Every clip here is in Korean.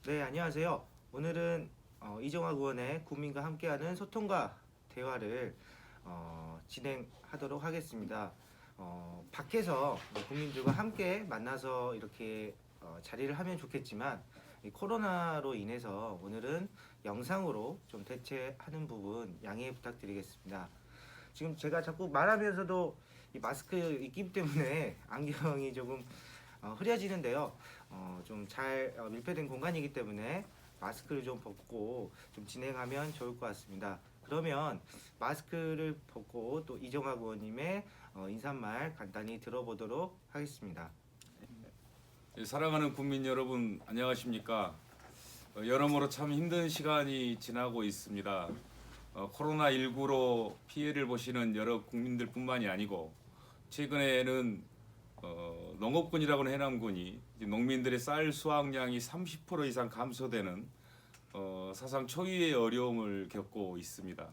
네, 안녕하세요. 오늘은 이정학 의원의 국민과 함께하는 소통과 대화를 진행하도록 하겠습니다. 밖에서 국민들과 함께 만나서 이렇게 자리를 하면 좋겠지만 이 코로나로 인해서 오늘은 영상으로 좀 대체하는 부분 양해 부탁드리겠습니다. 지금 제가 자꾸 말하면서도 이 마스크 입기 때문에 안경이 조금 흐려지는데요. 좀 잘 밀폐된 공간이기 때문에 마스크를 좀 벗고 좀 진행하면 좋을 것 같습니다. 그러면 마스크를 벗고 또 이정학 의원님의 인사말 간단히 들어보도록 하겠습니다. 예, 사랑하는 국민 여러분 안녕하십니까? 여러모로 참 힘든 시간이 지나고 있습니다. 코로나19로 피해를 보시는 여러 국민들뿐만이 아니고 최근에는 농업군이라고는 해남군이 이제 농민들의 쌀 수확량이 30% 이상 감소되는 사상 초유의 어려움을 겪고 있습니다.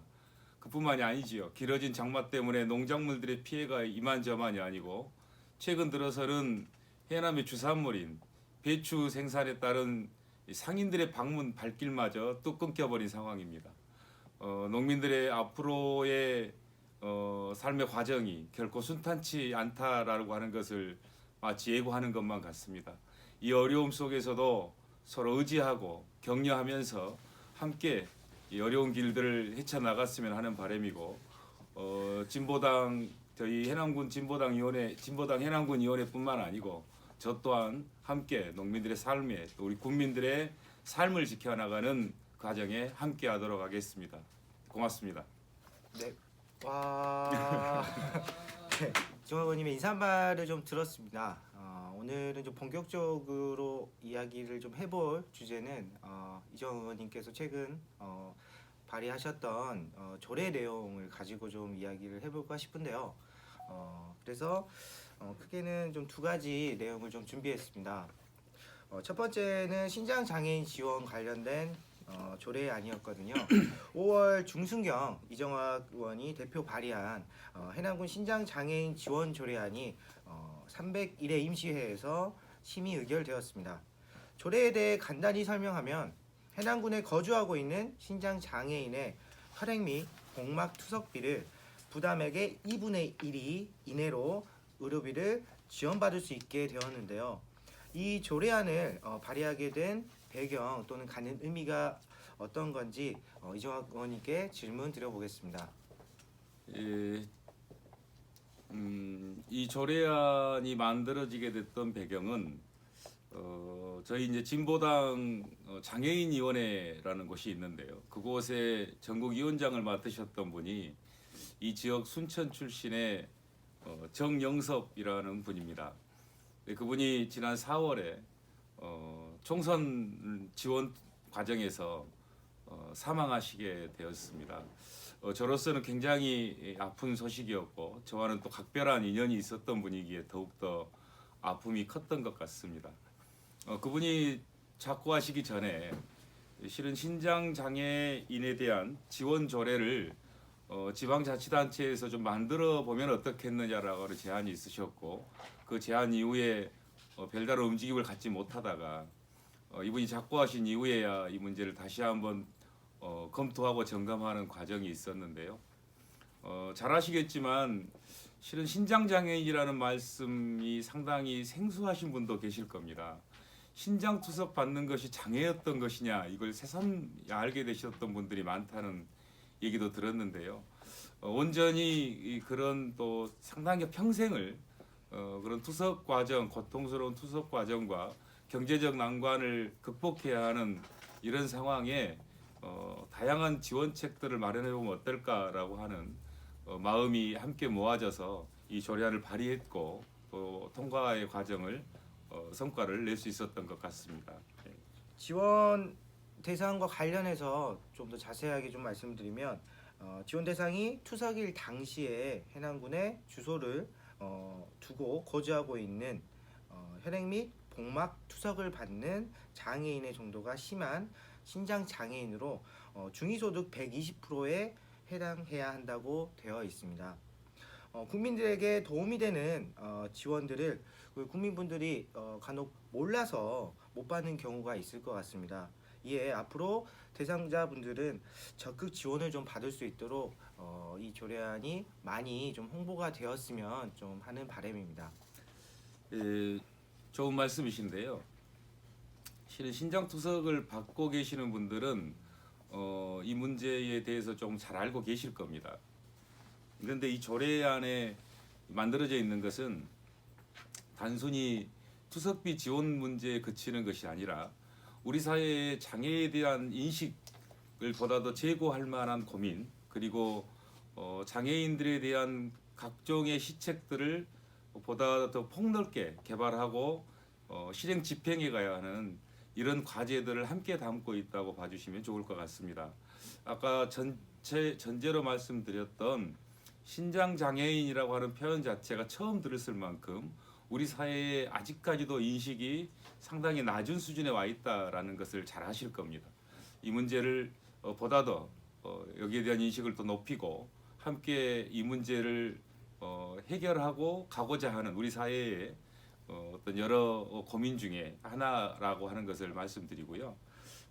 그뿐만이 아니지요. 길어진 장마 때문에 농작물들의 피해가 이만저만이 아니고 최근 들어서는 해남의 주산물인 배추 생산에 따른 상인들의 방문 발길마저 뚝 끊겨버린 상황입니다. 농민들의 앞으로의 삶의 과정이 결코 순탄치 않다라고 하는 것을 마치 예고하는 것만 같습니다. 이 어려움 속에서도 서로 의지하고 격려하면서 함께 이 어려운 길들을 헤쳐나갔으면 하는 바람이고 진보당 저희 해남군 진보당 해남군 위원회뿐만 아니고 저 또한 함께 농민들의 삶에 또 우리 국민들의 삶을 지켜나가는 과정에 함께하도록 하겠습니다. 고맙습니다. 네. 와. 네, 이정학 의원님의 인사말을 좀 들었습니다. 오늘은 좀 본격적으로 이야기를 좀 해볼 주제는 이정학 의원님께서 최근 발의하셨던 조례 내용을 가지고 좀 이야기를 해볼까 싶은데요. 그래서 크게는 좀 두 가지 내용을 좀 준비했습니다. 첫 번째는 신장 장애인 지원 관련된 조례안이었거든요. 5월 중순경 이정학 의원이 대표 발의한 해남군 신장 장애인 지원 조례안이 301회 임시회에서 심의 의결되었습니다. 조례에 대해 간단히 설명하면 해남군에 거주하고 있는 신장 장애인의 혈액 및 복막 투석비를 부담액의 2분의 1이 이내로 의료비를 지원받을 수 있게 되었는데요. 이 조례안을 발의하게 된 배경 또는 갖는 의미가 어떤 건지 이정학 의원님께 질문 드려보겠습니다. 예, 이 조례안이 만들어지게 됐던 배경은 저희 이제 진보당 장애인위원회라는 곳이 있는데요. 그곳에 전국위원장을 맡으셨던 분이 이 지역 순천 출신의 정영섭이라는 분입니다. 그분이 지난 4월에 총선 지원 과정에서 사망하시게 되었습니다. 저로서는 굉장히 아픈 소식이었고 저와는 또 각별한 인연이 있었던 분이기에 더욱더 아픔이 컸던 것 같습니다. 그분이 작고하시기 전에 실은 신장 장애인에 대한 지원 조례를 지방자치단체에서 좀 만들어 보면 어떻겠느냐라고 제안이 있으셨고 그 제안 이후에 별다른 움직임을 갖지 못하다가 이분이 작고하신 이후에야 이 문제를 다시 한번 검토하고 점검하는 과정이 있었는데요. 잘 아시겠지만 실은 신장장애인이라는 말씀이 상당히 생소하신 분도 계실 겁니다. 신장 투석 받는 것이 장애였던 것이냐 이걸 새삼 알게 되셨던 분들이 많다는 얘기도 들었는데요. 온전히 그런 또 상당히 평생을 그런 투석 과정, 고통스러운 투석 과정과 경제적 난관을 극복해야 하는 이런 상황에 다양한 지원책들을 마련해 보면 어떨까라고 하는 마음이 함께 모아져서 이 조례안을 발의했고 또 통과의 과정을 성과를 낼 수 있었던 것 같습니다. 네. 지원 대상과 관련해서 좀 더 자세하게 좀 말씀드리면 지원 대상이 투석일 당시에 해남군의 주소를 두고 거주하고 있는 혈액 및 복막 투석을 받는 장애인의 정도가 심한 신장 장애인으로 중위소득 120%에 해당해야 한다고 되어 있습니다. 국민들에게 도움이 되는 지원들을 국민분들이 간혹 몰라서 못 받는 경우가 있을 것 같습니다. 이에 앞으로 대상자분들은 적극 지원을 좀 받을 수 있도록 이 조례안이 많이 좀 홍보가 되었으면 좀 하는 바람입니다. 예, 좋은 말씀이신데요. 실은 신장투석을 받고 계시는 분들은 이 문제에 대해서 좀 잘 알고 계실 겁니다. 그런데 이 조례안에 만들어져 있는 것은 단순히 투석비 지원 문제에 그치는 것이 아니라 우리 사회의 장애에 대한 인식을 보다 더 제고할 만한 고민, 그리고 장애인들에 대한 각종의 시책들을 보다 더 폭넓게 개발하고 실행 집행해 가야 하는 이런 과제들을 함께 담고 있다고 봐주시면 좋을 것 같습니다. 아까 전제로 말씀드렸던 신장 장애인이라고 하는 표현 자체가 처음 들었을 만큼 우리 사회에 아직까지도 인식이 상당히 낮은 수준에 와 있다라는 것을 잘 아실 겁니다. 이 문제를 보다 더 여기에 대한 인식을 더 높이고 함께 이 문제를 해결하고 가고자 하는 우리 사회의 어떤 여러 고민 중에 하나라고 하는 것을 말씀드리고요.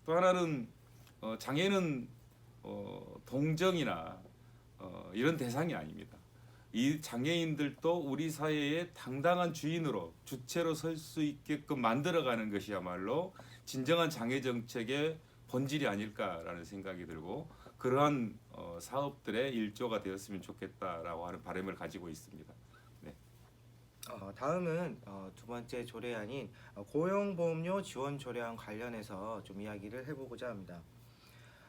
또 하나는 장애는 동정이나 이런 대상이 아닙니다. 이 장애인들도 우리 사회의 당당한 주인으로 주체로 설 수 있게끔 만들어가는 것이야말로 진정한 장애 정책의 본질이 아닐까라는 생각이 들고 그러한 사업들의 일조가 되었으면 좋겠다라고 하는 바람을 가지고 있습니다. 네. 다음은 두 번째 조례안인 고용보험료 지원 조례안 관련해서 좀 이야기를 해보고자 합니다.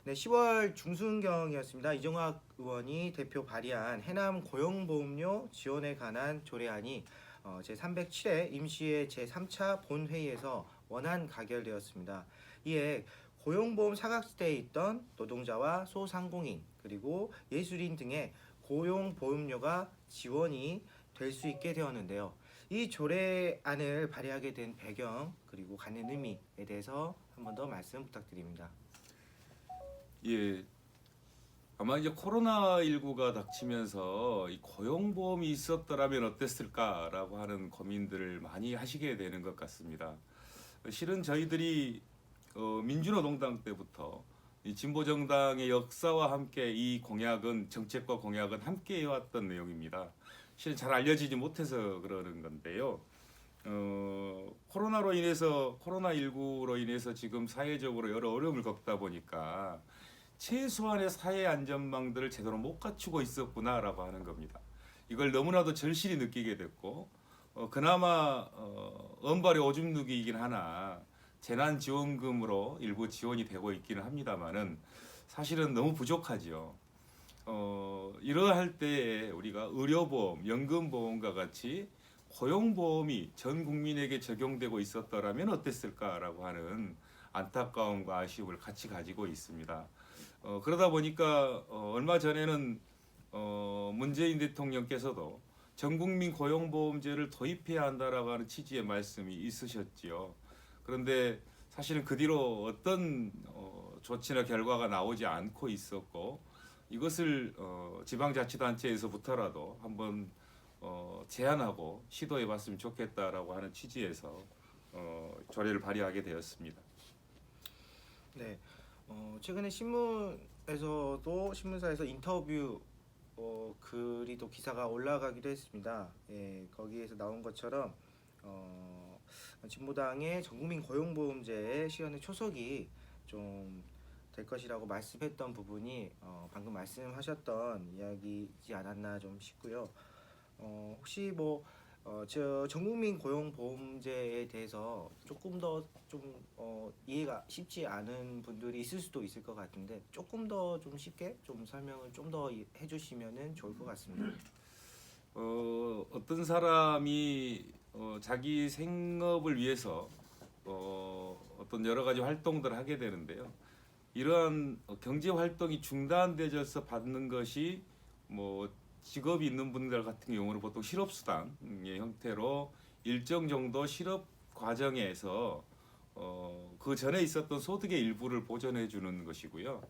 네, 10월 중순경이었습니다. 이종학 의원이 대표 발의한 해남 고용보험료 지원에 관한 조례안이 제307회 임시회 제3차 본회의에서 원안 가결되었습니다. 이에 고용보험 사각지대에 있던 노동자와 소상공인 그리고 예술인 등의 고용보험료가 지원이 될 수 있게 되었는데요. 이 조례안을 발의하게 된 배경 그리고 갖는 의미에 대해서 한 번 더 말씀 부탁드립니다. 예, 아마 이제 코로나19가 닥치면서 이 고용보험이 있었더라면 어땠을까라고 하는 고민들을 많이 하시게 되는 것 같습니다. 실은 저희들이 민주노동당 때부터 이 진보정당의 역사와 함께 이 공약은 정책과 공약은 함께 해왔던 내용입니다. 실은 잘 알려지지 못해서 그러는 건데요. 코로나19로 인해서 지금 사회적으로 여러 어려움을 겪다 보니까 최소한의 사회 안전망들을 제대로 못 갖추고 있었구나라고 하는 겁니다. 이걸 너무나도 절실히 느끼게 됐고 그나마 은발의 오줌 누기이긴 하나 재난지원금으로 일부 지원이 되고 있기는 합니다만은 사실은 너무 부족하죠. 이러할 때에 우리가 의료보험, 연금보험과 같이 고용보험이 전 국민에게 적용되고 있었더라면 어땠을까라고 하는 안타까움과 아쉬움을 같이 가지고 있습니다. 그러다 보니까 얼마 전에는 문재인 대통령께서도 전국민 고용보험제를 도입해야 한다라고 하는 취지의 말씀이 있으셨지요. 그런데 사실은 그 뒤로 어떤 조치나 결과가 나오지 않고 있었고 이것을 지방자치단체에서부터라도 한번 제안하고 시도해봤으면 좋겠다라고 하는 취지에서 조례를 발의하게 되었습니다. 네, 최근에 신문사에서 인터뷰 글이 또 기사가 올라가기도 했습니다. 예, 거기에서 나온 것처럼 진보당의 전국민 고용보험제의 시연의 초석이 좀 될 것이라고 말씀했던 부분이 방금 말씀하셨던 이야기이지 않았나 좀 싶고요. 혹시 저 전국민 고용보험제에 대해서 조금 더 좀 이해가 쉽지 않은 분들이 있을 수도 있을 것 같은데 조금 더 좀 쉽게 좀 설명을 좀 더 해주시면은 좋을 것 같습니다. 어떤 사람이 자기 생업을 위해서 어떤 여러 가지 활동들을 하게 되는데요. 이러한 경제 활동이 중단되어서 받는 것이 직업이 있는 분들 같은 경우는 보통 실업수당의 형태로 일정 정도 실업 과정에서 그 전에 있었던 소득의 일부를 보전해 주는 것이고요.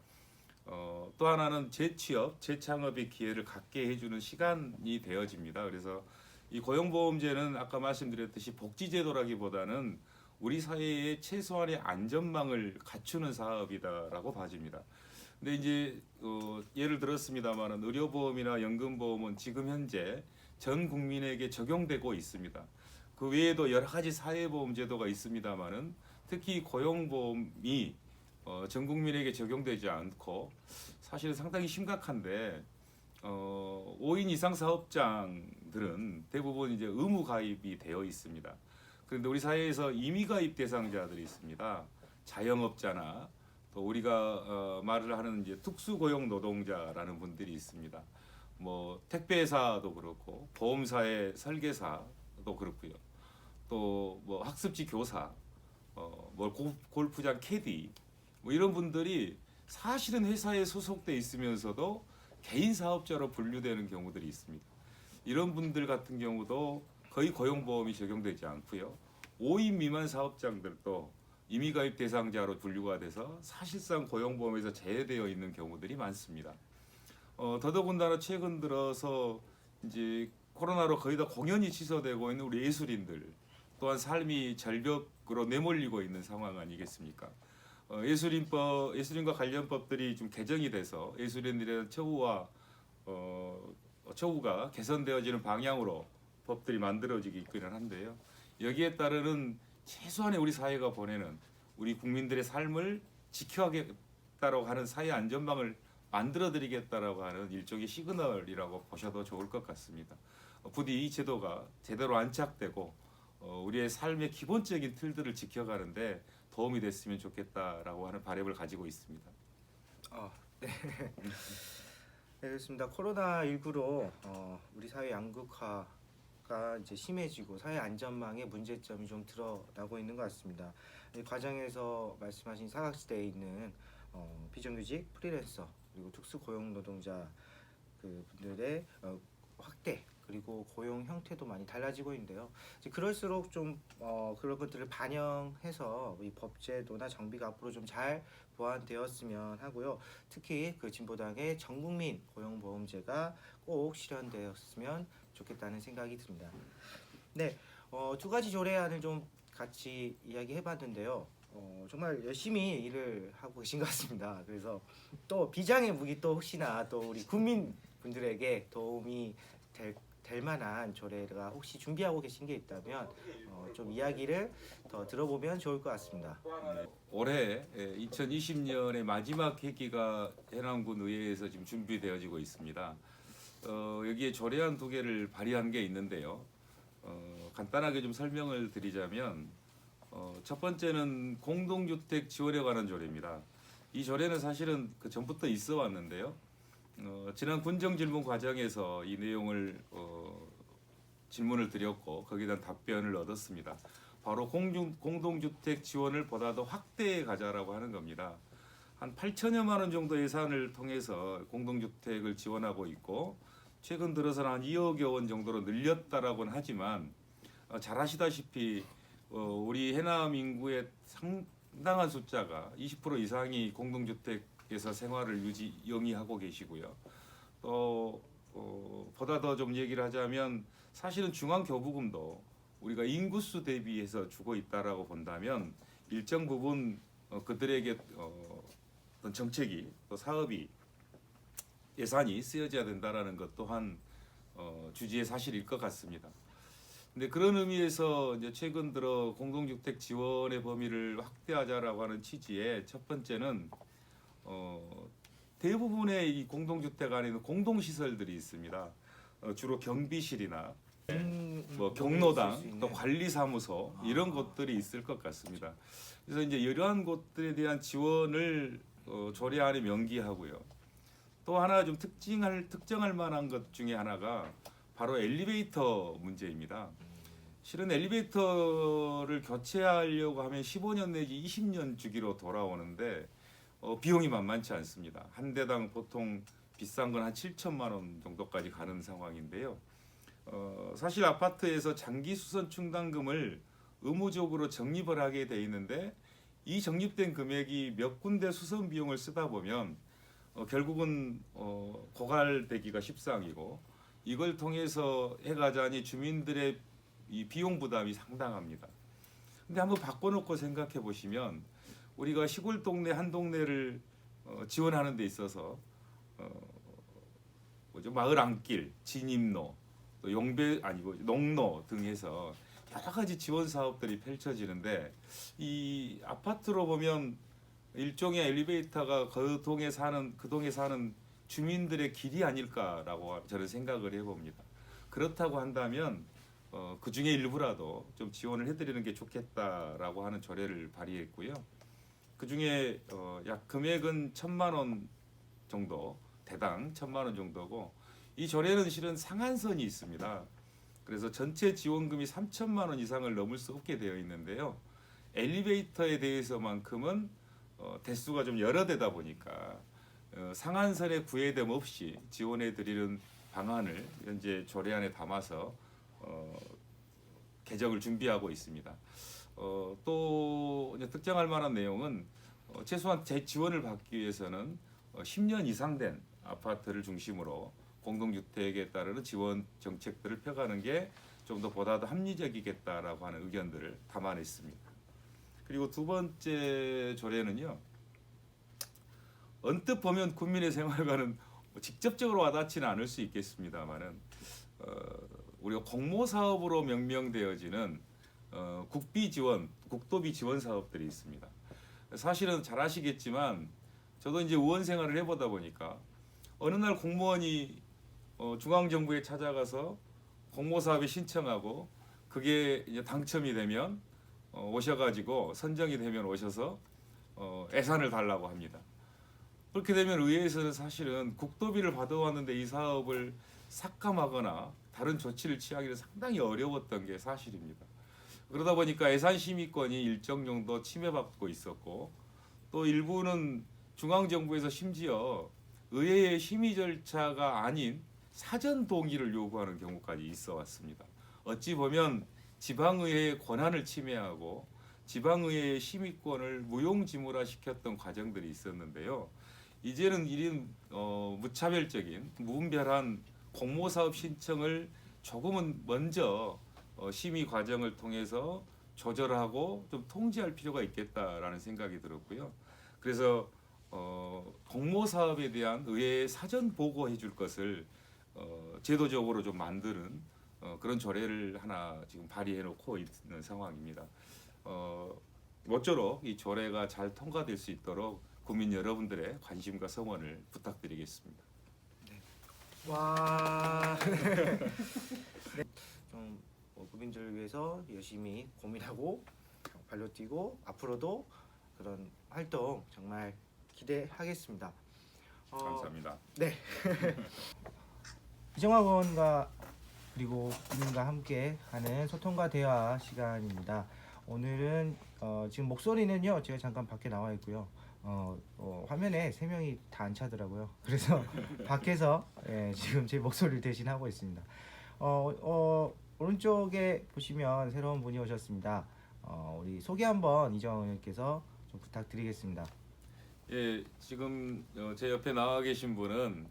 또 하나는 재취업, 재창업의 기회를 갖게 해주는 시간이 되어집니다. 그래서 이 고용보험제는 아까 말씀드렸듯이 복지제도라기보다는 우리 사회의 최소한의 안전망을 갖추는 사업이다라고 봐집니다. 근데 이제 예를 들었습니다만은 의료보험이나 연금보험은 지금 현재 전 국민에게 적용되고 있습니다. 그 외에도 여러 가지 사회보험 제도가 있습니다만은 특히 고용보험이 전 국민에게 적용되지 않고 사실은 상당히 심각한데 5인 이상 사업장들은 대부분 이제 의무 가입이 되어 있습니다. 그런데 우리 사회에서 임의 가입 대상자들이 있습니다. 자영업자나 또 우리가 말을 하는 이제 특수고용 노동자라는 분들이 있습니다. 뭐 택배사도 그렇고 보험사의 설계사도 그렇고요. 또 뭐 학습지 교사, 뭐 골프장 캐디, 뭐 이런 분들이 사실은 회사에 소속돼 있으면서도 개인 사업자로 분류되는 경우들이 있습니다. 이런 분들 같은 경우도 거의 고용보험이 적용되지 않고요. 5인 미만 사업장들도 임의가입 대상자로 분류가 돼서 사실상 고용보험에서 제외되어 있는 경우들이 많습니다. 더더군다나 최근 들어서 이제 코로나로 거의 다 공연이 취소되고 있는 우리 예술인들 또한 삶이 절벽으로 내몰리고 있는 상황 아니겠습니까? 예술인과 관련 법들이 좀 개정이 돼서 예술인들에 대한 처우가 개선되어지는 방향으로 법들이 만들어지기 있기는 한데요. 여기에 따르는 최소한의 우리 사회가 보내는 우리 국민들의 삶을 지켜야겠다라고 하는 사회 안전망을 만들어드리겠다라고 하는 일종의 시그널이라고 보셔도 좋을 것 같습니다. 부디 이 제도가 제대로 안착되고 우리의 삶의 기본적인 틀들을 지켜가는데 도움이 됐으면 좋겠다라고 하는 바람을 가지고 있습니다. 네. 네, 그렇습니다. 코로나19로 우리 사회 양극화가 이제 심해지고 사회 안전망의 문제점이 좀 드러나고 있는 것 같습니다. 이 과정에서 말씀하신 사각지대에 있는 비정규직, 프리랜서 그리고 특수고용 노동자 그 분들의 확대 그리고 고용 형태도 많이 달라지고 있는데요. 이제 그럴수록 좀 그런 것들을 반영해서 이 법제도나 정비가 앞으로 좀 잘 보완되었으면 하고요. 특히 그 진보당의 전국민 고용보험제가 꼭 실현되었으면 좋겠다는 생각이 듭니다. 네, 두 가지 조례안을 좀 같이 이야기해봤는데요. 정말 열심히 일을 하고 계신 것 같습니다. 그래서 또 비장의 무기 또 혹시나 또 우리 국민분들에게 도움이 될 만한 조례가 혹시 준비하고 계신 게 있다면 좀 이야기를 더 들어보면 좋을 것 같습니다. 올해 2020년의 마지막 회기가 해남군 의회에서 지금 준비되어지고 있습니다. 여기에 조례안 2개를 발의한 게 있는데요. 간단하게 좀 설명을 드리자면 첫 번째는 공동주택 지원에 관한 조례입니다. 이 조례는 사실은 그 전부터 있어 왔는데요. 지난 군정 질문 과정에서 이 내용을 질문을 드렸고 거기에 대한 답변을 얻었습니다. 바로 공동주택 지원을 보다 더 확대해 가자라고 하는 겁니다. 한 8천여만 원 정도 예산을 통해서 공동주택을 지원하고 있고 최근 들어서는 한 2억여 원 정도로 늘렸다라고는 하지만 잘 아시다시피 우리 해남 인구의 상당한 숫자가 20% 이상이 공동주택에서 생활을 영위하고 계시고요. 또 보다 더 좀 얘기를 하자면 사실은 중앙교부금도 우리가 인구수 대비해서 주고 있다라고 본다면 일정 부분 그들에게 어떤 정책이 또 사업이 예산이 쓰여져야 된다라는 것 또한 주지의 사실일 것 같습니다. 근데 그런 의미에서 이제 최근 들어 공동주택 지원의 범위를 확대하자라고 하는 취지의 첫 번째는 대부분의 이 공동주택 안에는 공동시설들이 있습니다. 주로 경비실이나 뭐 경로당 또 관리사무소 이런 곳들이 있을 것 같습니다. 그래서 이제 이러한 곳들에 대한 지원을 조례안에 명기하고요. 또 하나 좀 특정할 만한 것 중에 하나가 바로 엘리베이터 문제입니다. 실은 엘리베이터를 교체하려고 하면 15년 내지 20년 주기로 돌아오는데 비용이 만만치 않습니다. 한 대당 보통 비싼 건 한 7천만 원 정도까지 가는 상황인데요. 사실 아파트에서 장기 수선 충당금을 의무적으로 적립을 하게 돼 있는데 이 적립된 금액이 몇 군데 수선 비용을 쓰다 보면 결국은 고갈되기가 십상이고 이걸 통해서 해가자니 주민들의 이 비용 부담이 상당합니다. 근데 한번 바꿔놓고 생각해 보시면 우리가 시골 동네 한 동네를 지원하는 데 있어서 뭐죠? 마을 안길, 진입로, 또 용배 아니고 농로 등에서 여러 가지 지원 사업들이 펼쳐지는데 이 아파트로 보면 일종의 엘리베이터가 그 동에 사는 주민들의 길이 아닐까라고 저는 생각을 해봅니다. 그렇다고 한다면 그 중에 일부라도 좀 지원을 해드리는 게 좋겠다라고 하는 조례를 발의했고요. 그 중에 약 금액은 1,000만 원 정도, 대당 1,000만 원 정도고 이 조례는 실은 상한선이 있습니다. 그래서 전체 지원금이 3,000만 원 이상을 넘을 수 없게 되어 있는데요. 엘리베이터에 대해서만큼은 대수가 좀 여러 대다 보니까 상한선의 구애됨 없이 지원해 드리는 방안을 현재 조례안에 담아서 개정을 준비하고 있습니다. 또 이제 특정할 만한 내용은 최소한 재지원을 받기 위해서는 10년 이상 된 아파트를 중심으로 공동주택에 따르는 지원 정책들을 펴가는 게 좀 더 보다 더 합리적이겠다라고 하는 의견들을 담아냈습니다. 그리고 두 번째 조례는요. 언뜻 보면 국민의 생활과는 직접적으로 와닿지는 않을 수 있겠습니다만은 우리가 공모 사업으로 명명되어지는 국비 지원, 국도비 지원 사업들이 있습니다. 사실은 잘 아시겠지만 저도 이제 의원 생활을 해보다 보니까 어느 날 공무원이 중앙 정부에 찾아가서 공모 사업에 신청하고 그게 이제 당첨이 되면 오셔가지고 선정이 되면 오셔서 예산을 달라고 합니다. 그렇게 되면 의회에서는 사실은 국도비를 받아왔는데 이 사업을 삭감하거나 다른 조치를 취하기는 상당히 어려웠던 게 사실입니다. 그러다 보니까 예산 심의권이 일정 정도 침해받고 있었고 또 일부는 중앙정부에서 심지어 의회의 심의 절차가 아닌 사전 동의를 요구하는 경우까지 있어 왔습니다. 어찌 보면 지방의회의 권한을 침해하고 지방의회의 심의권을 무용지물화 시켰던 과정들이 있었는데요. 이제는 이런 무차별적인 무분별한 공모사업 신청을 조금은 먼저 심의 과정을 통해서 조절하고 좀 통제할 필요가 있겠다라는 생각이 들었고요. 그래서 공모사업에 대한 의회에 사전 보고해 줄 것을 제도적으로 좀 만드는 그런 조례를 하나 지금 발의해 놓고 있는 상황입니다. 모쪼록 이 조례가 잘 통과될 수 있도록 국민 여러분들의 관심과 성원을 부탁드리겠습니다. 와. 네. 좀 국민들을 위해서 열심히 고민하고 발로 뛰고 앞으로도 그런 활동 정말 기대하겠습니다. 감사합니다. 네. 이정학 의원과 그리고 국민과 함께 하는 소통과 대화 시간입니다. 오늘은 지금 목소리는요 제가 잠깐 밖에 나와 있고요. 화면에 3명이 다 안 차더라고요. 그래서 밖에서 지금 제 목소리를 대신하고 있습니다. 오른쪽에 보시면 새로운 분이 오셨습니다. 우리 소개 한번 이정학 의원께서 좀 부탁드리겠습니다. 예, 지금 제 옆에 나와 계신 분은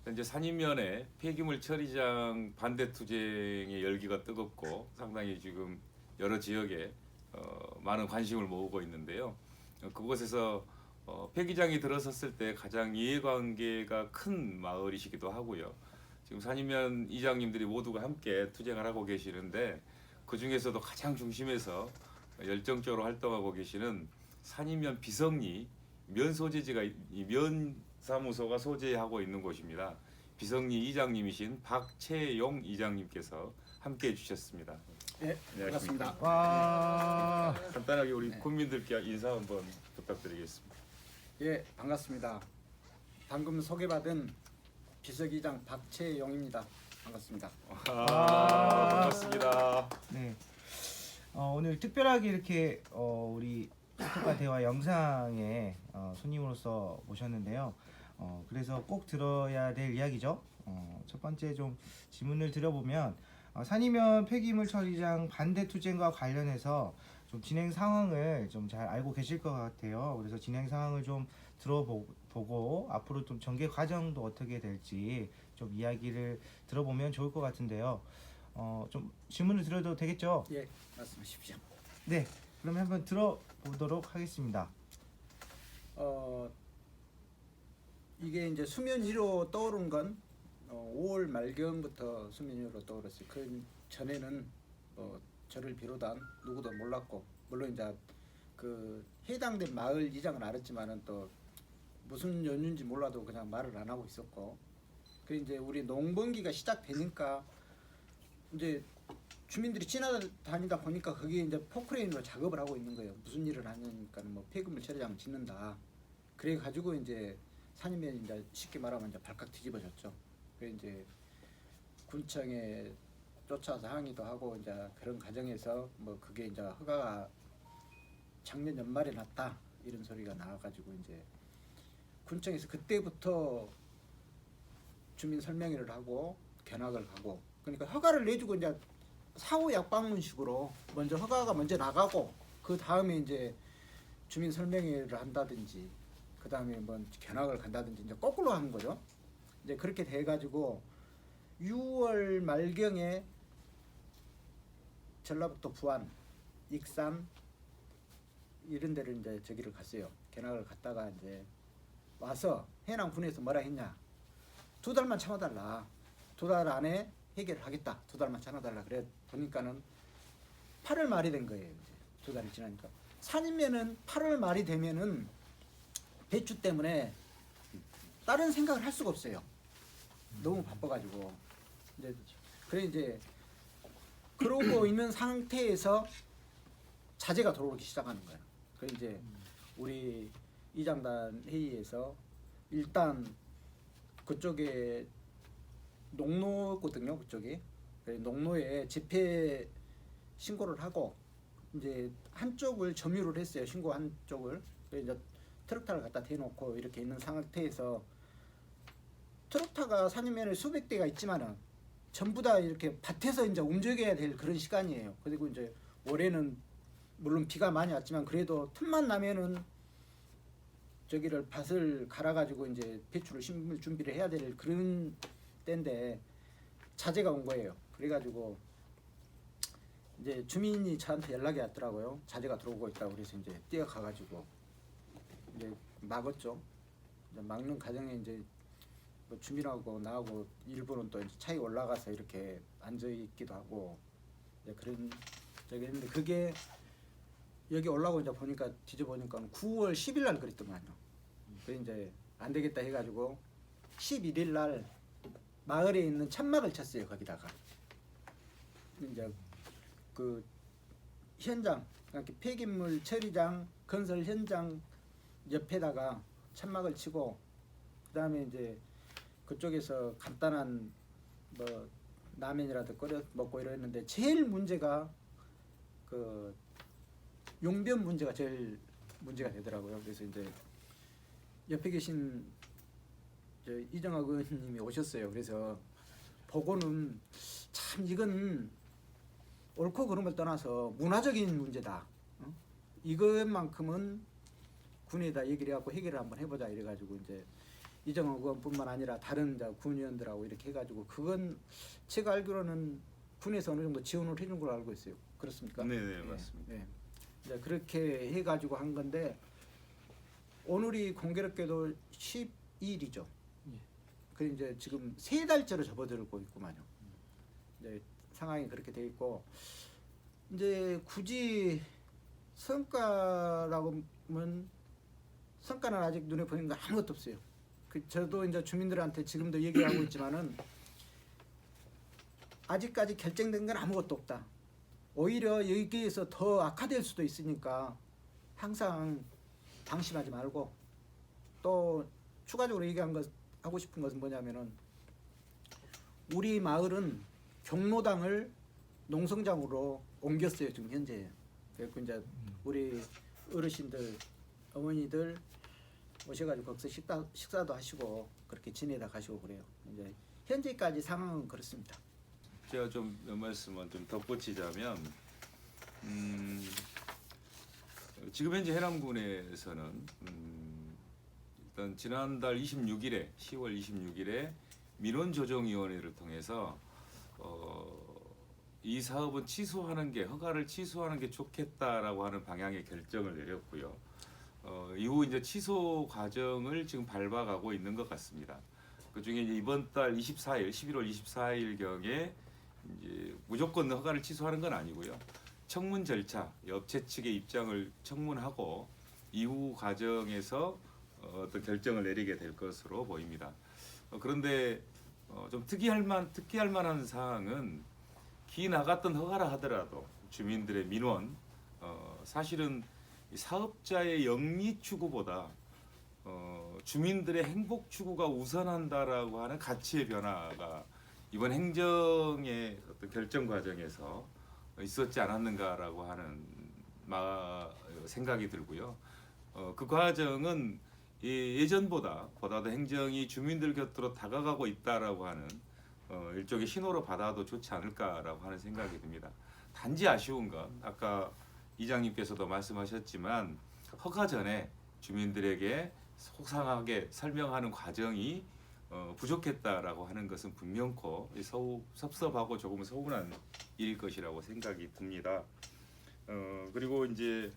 현재 산인면에 폐기물 처리장 반대 투쟁의 열기가 뜨겁고 상당히 지금 여러 지역에 많은 관심을 모으고 있는데요. 그곳에서 폐기장이 들어섰을 때 가장 이해관계가 큰 마을이시기도 하고요. 지금 산인면 이장님들이 모두가 함께 투쟁을 하고 계시는데 그 중에서도 가장 중심에서 열정적으로 활동하고 계시는 산인면 비성리 면 소재지가 면 사무소가 소재하고 있는 곳입니다. 비성리 이장님이신 박채용 이장님께서 함께해 주셨습니다. 네, 반갑습니다. 와. 간단하게 우리 국민들께 인사 한번 부탁드리겠습니다. 예, 반갑습니다. 방금 소개받은 비서기장 박채용입니다. 반갑습니다. 반갑습니다. 네. 오늘 특별하게 이렇게 우리 소통과 대화 영상에 손님으로서 모셨는데요. 그래서 꼭 들어야 될 이야기죠. 첫 번째 좀 질문을 드려보면 산이면 폐기물 처리장 반대 투쟁과 관련해서 좀 진행 상황을 좀 잘 알고 계실 것 같아요. 그래서 진행 상황을 좀 들어보고 앞으로 좀 전개 과정도 어떻게 될지 좀 이야기를 들어보면 좋을 것 같은데요. 좀 질문을 드려도 되겠죠? 예, 말씀하십시오. 네. 그러면 한번 들어보도록 하겠습니다. 이게 이제 수면 위로 떠오른 건 5월 말경부터 수면 위로 떠올랐어요. 그 전에는 저를 비롯한 누구도 몰랐고, 물론 이제 그 해당된 마을 이장은 알았지만은 또 무슨 연유인지 몰라도 그냥 말을 안 하고 있었고, 그 이제 우리 농번기가 시작되니까 이제 주민들이 지나다니다 보니까 거기에 이제 포크레인으로 작업을 하고 있는 거예요. 무슨 일을 하냐니까 뭐 폐기물 처리장 짓는다. 그래 가지고 이제 산이면 이제 쉽게 말하면 이제 발칵 뒤집어졌죠. 그래 이제 군청에 쫓아서 항의도 하고 이제 그런 과정에서 뭐 그게 이제 허가가 작년 연말에 났다 이런 소리가 나와가지고 이제 군청에서 그때부터 주민 설명회를 하고 견학을 가고, 그러니까 허가를 내주고 이제 사후 약방문식으로 먼저 허가가 먼저 나가고 그 다음에 이제 주민 설명회를 한다든지 그 다음에 뭐 견학을 간다든지 이제 거꾸로 하는 거죠. 이제 그렇게 돼가지고 6월 말경에 전라북도 부안, 익산 이런 데를 이제 저기를 갔어요. 견학을 갔다가 이제 와서 해남군에서 뭐라 했냐? 2달만 참아달라. 2달 안에 해결을 하겠다. 2달만 참아달라. 그래 보니까는 8월 말이 된 거예요. 이제 2달이 지나니까. 산이면은 8월 말이 되면은 배추 때문에 다른 생각을 할 수가 없어요. 너무 바빠가지고 이제 그래 이제 그러고 있는 상태에서 자재가 들어오기 시작하는 거예요. 그래 이제 우리 이장단 회의에서 일단 그쪽에 농로거든요. 그쪽이 농로에 집회 신고를 하고 이제 한쪽을 점유를 했어요. 신고 한쪽을. 그래 이제 트럭타를 갖다 대놓고 이렇게 있는 상태에서 트럭타가 산이면에 수백 대가 있지만은 전부 다 이렇게 밭에서 이제 움직여야 될 그런 시간이에요. 그리고 이제 올해는 물론 비가 많이 왔지만 그래도 틈만 나면은 저기를 밭을 갈아가지고 이제 배추를 심을 준비를 해야 될 그런 때인데 자재가 온 거예요. 그래가지고 이제 주민이 저한테 연락이 왔더라고요. 자재가 들어오고 있다고. 그래서 이제 뛰어가가지고 이제 막았죠. 이제 막는 과정에 이제 뭐 주민하고 나하고 일부는 또 이제 차에 올라가서 이렇게 앉아 있기도 하고 이제 그런 저기 했는데 그게 여기 올라오고 이제 보니까 뒤져보니까 9월 10일 날 그랬더만요. 그래 이제 안 되겠다 해가지고 11일 날 마을에 있는 천막을 쳤어요. 거기다가 이제 그 현장, 그러니까 폐기물 처리장 건설 현장 옆에다가 천막을 치고 그다음에 이제 그쪽에서 간단한 뭐 라면이라도 끓여 먹고 이랬는데 제일 문제가 그 용변 문제가 제일 문제가 되더라고요. 그래서 이제 옆에 계신 이정학 의원님이 오셨어요. 그래서 보고는 참 이건 옳고 그른 걸 떠나서 문화적인 문제다. 이것만큼은 군에다 얘기를 해갖고 해결을 한번 해보자 이래가지고 이제 이정학 의원뿐만 아니라 다른 군의원들하고 이렇게 해가지고 그건 제가 알기로는 군에서 어느 정도 지원을 해준 걸로 알고 있어요. 그렇습니까? 네네 맞습니다. 네. 이제 그렇게 해가지고 한 건데 오늘이 공교롭게도 12일이죠. 그 이제 지금 3달째로 접어들고 있구만요. 이제 상황이 그렇게 돼 있고 이제 굳이 성과라고 하면 성과는 아직 눈에 보이는 거 아무것도 없어요. 저도 이제 주민들한테 지금도 얘기하고 있지만은 아직까지 결정된 건 아무것도 없다. 오히려 여기에서 더 악화될 수도 있으니까 항상 방심하지 말고 또 추가적으로 하고 싶은 것은 뭐냐면은 우리 마을은 경로당을 농성장으로 옮겼어요. 지금 현재. 그래서 이제 우리 어르신들 어머니들 오셔가지고 거기서 식사도 하시고 그렇게 지내다 가시고 그래요. 이제 현재까지 상황은 그렇습니다. 제가 좀 몇 말씀만 좀 덧붙이자면 지금 현재 해남군에서는 일단 지난달 26일에 10월 26일에 민원조정위원회를 통해서 이 사업은 취소하는 게 허가를 취소하는 게 좋겠다라고 하는 방향의 결정을 내렸고요. 이후 이제 취소 과정을 지금 밟아가고 있는 것 같습니다. 그 중에 이제 이번 달 24일, 11월 24일 경에 이제 무조건 허가를 취소하는 건 아니고요. 청문 절차, 업체 측의 입장을 청문하고 이후 과정에서 어떤 결정을 내리게 될 것으로 보입니다. 그런데 좀 특이할 만한 사항은 기 나갔던 허가라 하더라도 주민들의 민원, 사실은 이 사업자의 영리 추구보다 주민들의 행복 추구가 우선한다라고 하는 가치의 변화가 이번 행정의 어떤 결정 과정에서 있었지 않았는가라고 하는 생각이 들고요. 그 과정은 예전보다도 행정이 주민들 곁으로 다가가고 있다라고 하는 일종의 신호로 받아도 좋지 않을까라고 하는 생각이 듭니다. 단지 아쉬운 건 아까 이장님께서도 말씀하셨지만 허가 전에 주민들에게 소상하게 설명하는 과정이 부족했다라고 하는 것은 분명코 섭섭하고 조금 서운한 일일 것이라고 생각이 듭니다. 그리고 이제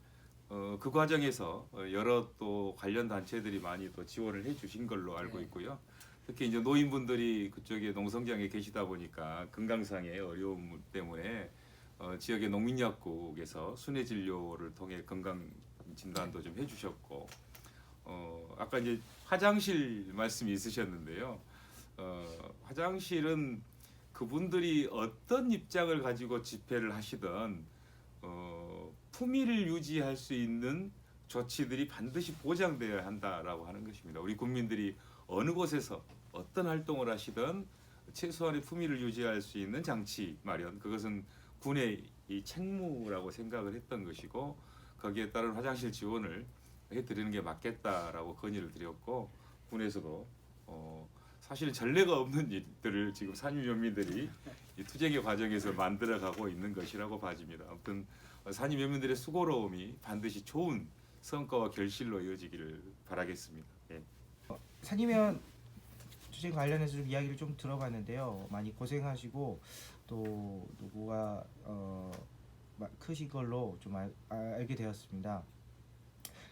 그 과정에서 여러 또 관련 단체들이 많이 또 지원을 해주신 걸로 알고 있고요. 특히 이제 노인분들이 그쪽에 농성장에 계시다 보니까 건강상의 어려움 때문에 지역의 농민약국에서 순회 진료를 통해 건강 진단도 좀 해주셨고, 아까 이제 화장실 말씀이 있으셨는데요. 화장실은 그분들이 어떤 입장을 가지고 집회를 하시든 품위를 유지할 수 있는 조치들이 반드시 보장되어야 한다라고 하는 것입니다. 우리 국민들이 어느 곳에서 어떤 활동을 하시든 최소한의 품위를 유지할 수 있는 장치 마련, 그것은 군의 이 책무라고 생각을 했던 것이고, 거기에 따른 화장실 지원을 해드리는 게 맞겠다라고 건의를 드렸고, 군에서도 사실은 전례가 없는 일들을 지금 산림연민들이 이 투쟁의 과정에서 만들어가고 있는 것이라고 봐집니다. 아무튼 산림연민들의 수고로움이 반드시 좋은 성과와 결실로 이어지기를 바라겠습니다. 예. 산림연 투쟁 관련해서 좀 이야기를 좀 들어봤는데요. 많이 고생하시고 또 노고가 크신 걸로 좀 알게 되었습니다.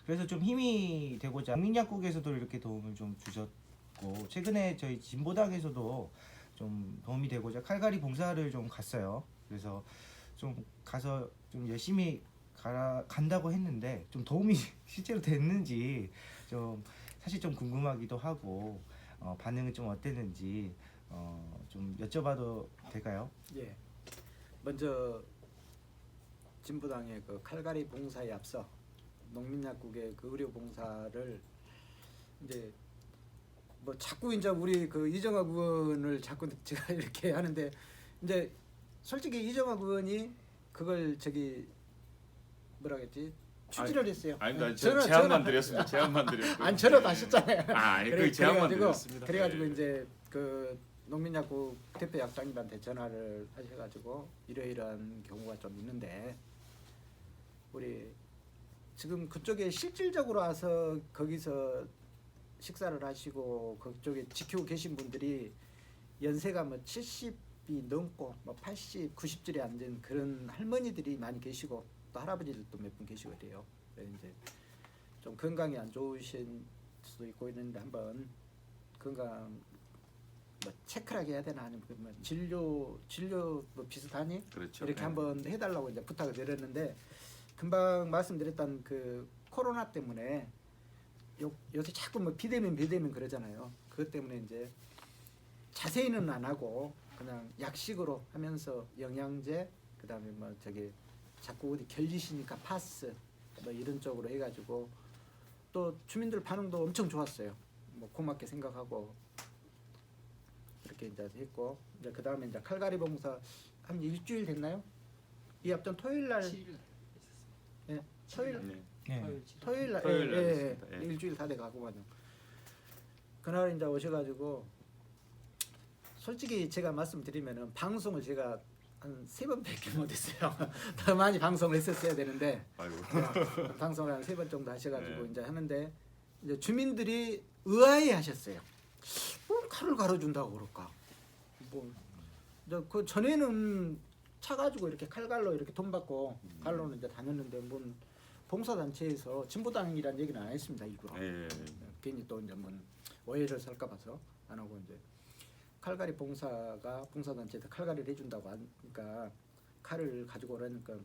그래서 좀 힘이 되고자 국민약국에서도 이렇게 도움을 좀 주셨고, 최근에 저희 진보당에서도 좀 도움이 되고자 칼갈이 봉사를 좀 갔어요. 그래서 좀 가서 좀 열심히 간다고 했는데 좀 도움이 실제로 됐는지 좀 사실 좀 궁금하기도 하고, 반응은 좀 어땠는지 좀 여쭤봐도 될까요? 예. 먼저 진보당의 그 칼갈이 봉사에 앞서 농민약국의 그 의료 봉사를 이제 뭐 자꾸 이제 우리 그 이정학 의원을 자꾸 제가 이렇게 하는데, 이제 솔직히 이정학 의원이 그걸 저기 뭐라겠지 추진을 했어요. 아닙니다. 제안만 드렸습니다. 제안만 드렸고요. 안 저러도 하셨잖아요. 그 제안만 드렸습니다. 그래가지고 네. 이제 그 농민약국 대표 약장님한테 전화를 하셔가지고 이러이러한 경우가 좀 있는데, 우리 지금 그쪽에 실질적으로 와서 거기서 식사를 하시고 그쪽에 지키고 계신 분들이 연세가 뭐 70이 넘고 뭐 80, 90줄이 안 된 그런 할머니들이 많이 계시고 또 할아버지들도 몇 분 계시고 그래요. 그래서 이제 좀 건강이 안 좋으신 수도 있고 있는데 한번 건강 뭐 체크하게 해야 되나, 아니면 뭐 진료 뭐 비슷하니? 그렇죠. 이렇게 네. 한번 해달라고 이제 부탁을 드렸는데, 금방 말씀드렸던 그 코로나 때문에 요새 자꾸 뭐 비대면 그러잖아요. 그것 때문에 이제 자세히는 안 하고 그냥 약식으로 하면서 영양제, 그다음에 뭐 저기 자꾸 어디 결리시니까 파스 뭐 이런 쪽으로 해가지고 또 주민들 반응도 엄청 좋았어요. 뭐 고맙게 생각하고 이렇게 이제 했고, 이제 그 다음에 이제 칼갈이 봉사 한 일주일 됐나요? 이 앞전 토요일 날, 예, 토요일 네. 토요일 날, 토요일 날 예, 했습니다. 예. 일주일 다 돼가고만요. 그날 이제 오셔가지고 솔직히 제가 말씀드리면은 방송을 제가 한 3번밖에 못했어요. 더 많이 방송을 했었어야 되는데 아이고. 방송을 한 3번 정도 하셔가지고 네. 이제 하는데, 이제 주민들이 의아해하셨어요. 뭐 칼을 갈아준다고 그럴까? 뭐 그 전에는 차 가지고 이렇게 칼갈로 이렇게 돈 받고 갈로는 이제 다녔는데 뭔 봉사단체에서 진보당이라는 얘기는 안 했습니다 일부러. 예. 괜히 또 이제 뭐 오해를 살까 봐서 안 하고 이제 칼갈이 봉사가 봉사단체에서 칼갈이를 해준다고 하니까 칼을 가지고 오라니까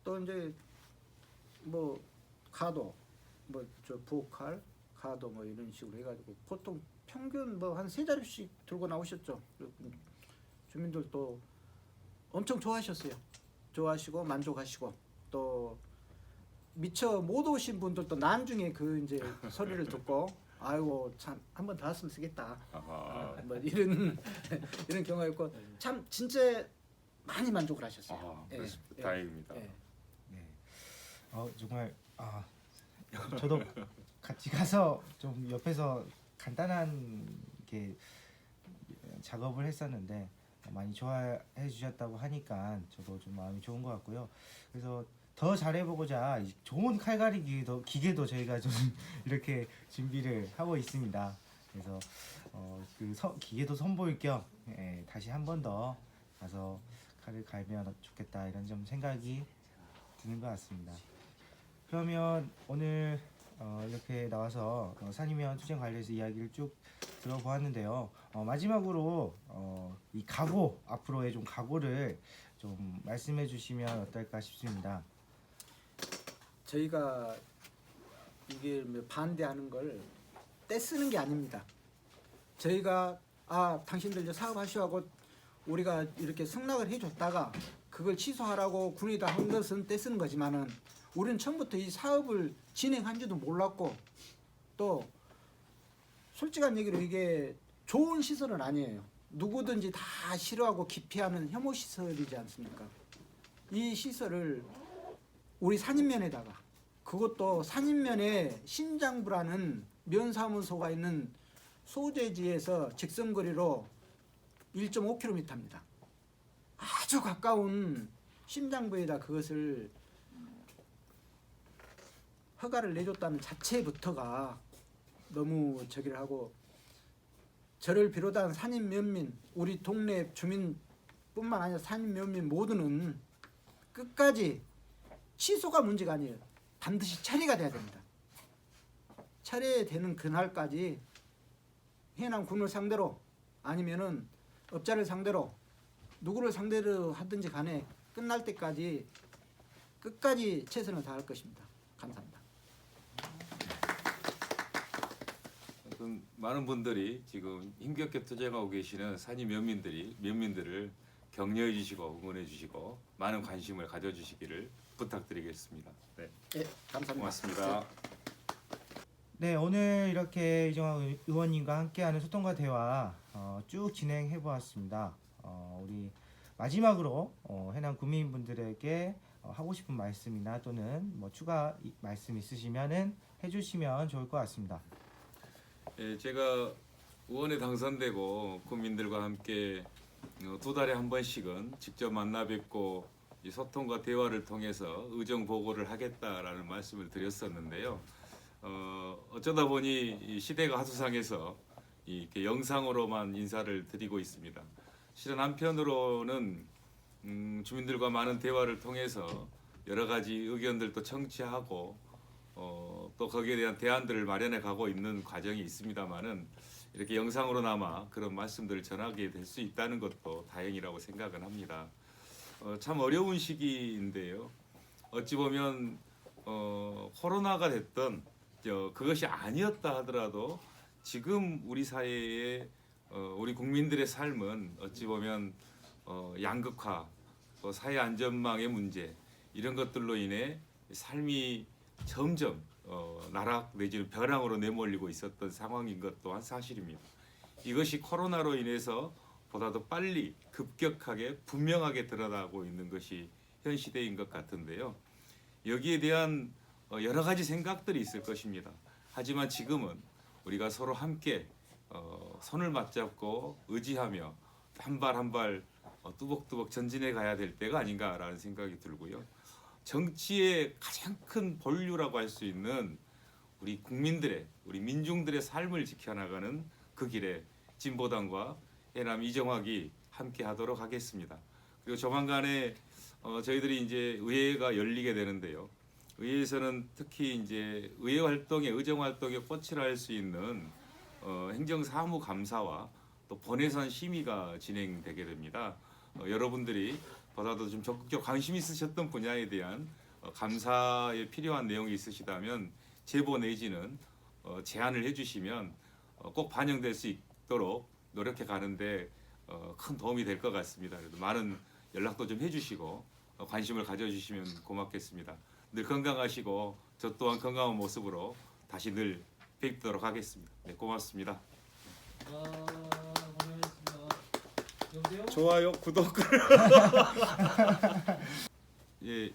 또 이제 뭐 가도 뭐 저 부엌칼 가도 뭐 이런 식으로 해가지고 보통 평균 뭐 한 3자루씩 들고 나오셨죠. 주민들도 엄청 좋아하셨어요. 좋아하시고 만족하시고 또 미처 못 오신 분들도 나중에 그 이제 소리를 듣고 아이고 참 한 번 더 왔으면 쓰겠다. 아하. 뭐 이런 이런 경우가 있고 참 진짜 많이 만족을 하셨어요. 아, 예, 그렇습니다. 예, 다행입니다. 예. 네. 정말 저도 같이 가서 좀 옆에서 간단한 게 작업을 했었는데 많이 좋아해 주셨다고 하니까 저도 좀 마음이 좋은 것 같고요. 그래서 더 잘해보고자 좋은 칼갈이 기계도 저희가 좀 이렇게 준비를 하고 있습니다. 그래서 기계도 선보일 겸 다시 한 번 더 가서 칼을 갈면 좋겠다 이런 좀 생각이 드는 것 같습니다. 그러면 오늘 이렇게 나와서 산이면 투쟁 관련해서 이야기를 쭉 들어보았는데요. 마지막으로 이 각오 앞으로의 좀 각오를 좀 말씀해 주시면 어떨까 싶습니다. 저희가 이게 반대하는 걸 떼쓰는 게 아닙니다. 저희가 당신들 이제 사업하시오 하고 우리가 이렇게 승낙을 해줬다가 그걸 취소하라고 군이 다 한 것은 떼쓰는 거지만은 우리는 처음부터 이 사업을 진행한 줄도 몰랐고 또 솔직한 얘기로 이게 좋은 시설은 아니에요. 누구든지 다 싫어하고 기피하는 혐오 시설이지 않습니까? 이 시설을 우리 산인면에다가 그것도 산인면에 신장부라는 면사무소가 있는 소재지에서 직선거리로 1.5km입니다. 아주 가까운 심장부에다 그것을 허가를 내줬다는 자체부터가 너무 저기를 하고 저를 비롯한 산인 면민 우리 동네 주민뿐만 아니라 산인 면민 모두는 끝까지 취소가 문제가 아니에요. 반드시 처리가 돼야 됩니다. 처리되는 그날까지 해남 군을 상대로 아니면은 업자를 상대로 누구를 상대로 하든지 간에 끝날 때까지 끝까지 최선을 다할 것입니다. 감사합니다. 많은 분들이 지금 힘겹게 투쟁하고 계시는 산인 면민들을 격려해 주시고 응원해 주시고 많은 관심을 가져 주시기를 부탁드리겠습니다. 네. 예, 감사합니다. 고맙습니다. 네, 오늘 이렇게 이정환 의원님과 함께하는 소통과 대화 쭉 진행해 보았습니다. 우리 마지막으로 해남 구민분들에게 하고 싶은 말씀이나 또는 뭐 추가 말씀 있으시면은 해주시면 좋을 것 같습니다. 예, 제가 의원에 당선되고 국민들과 함께 2달에 한 번씩은 직접 만나 뵙고 이 소통과 대화를 통해서 의정 보고를 하겠다라는 말씀을 드렸었는데요. 어쩌다 보니 이 시대가 하수상해서 이렇게 영상으로만 인사를 드리고 있습니다. 실은 한편으로는 주민들과 많은 대화를 통해서 여러 가지 의견들도 청취하고 또 거기에 대한 대안들을 마련해 가고 있는 과정이 있습니다만은 이렇게 영상으로나마 그런 말씀들을 전하게 될 수 있다는 것도 다행이라고 생각은 합니다. 참 어려운 시기인데요. 어찌 보면 코로나가 됐던 그것이 아니었다 하더라도 지금 우리 사회의 우리 국민들의 삶은 어찌 보면 양극화, 또 사회 안전망의 문제 이런 것들로 인해 삶이 점점 나락 내지는 벼랑으로 내몰리고 있었던 상황인 것 또한 사실입니다. 이것이 코로나로 인해서 보다 더 빨리 급격하게 분명하게 드러나고 있는 것이 현 시대인 것 같은데요. 여기에 대한 여러 가지 생각들이 있을 것입니다. 하지만 지금은 우리가 서로 함께 손을 맞잡고 의지하며 한 발 한 발 뚜벅뚜벅 전진해 가야 될 때가 아닌가라는 생각이 들고요. 정치의 가장 큰 본류라고 할 수 있는 우리 국민들의, 우리 민중들의 삶을 지켜나가는 그 길에 진보당과 해남 이정학이 함께 하도록 하겠습니다. 그리고 조만간에 저희들이 이제 의회가 열리게 되는데요. 의회에서는 특히 이제 의회 활동에 의정 활동에 꽃을 할 수 있는 행정사무감사와 또 본회선 심의가 진행되게 됩니다. 여러분들이 보다도 좀 적극적 관심 있으셨던 분야에 대한 감사에 필요한 내용이 있으시다면 제보 내지는 제안을 해주시면 꼭 반영될 수 있도록 노력해 가는데 큰 도움이 될 것 같습니다. 그래서 많은 연락도 좀 해주시고 관심을 가져주시면 고맙겠습니다. 늘 건강하시고 저 또한 건강한 모습으로 다시 늘 뵙도록 하겠습니다. 네, 고맙습니다. 고생하셨습니다. 여보세요? 좋아요, 구독. 예,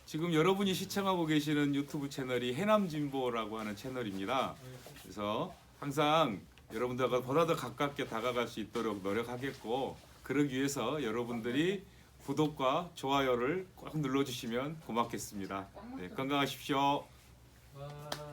지금 여러분이 시청하고 계시는 유튜브 채널이 해남진보라고 하는 채널입니다. 그래서 항상 여러분들과 보다 더 가깝게 다가갈 수 있도록 노력하겠고, 그러기 위해서 여러분들이 구독과 좋아요를 꼭 눌러주시면 고맙겠습니다. 네, 건강하십시오. 와.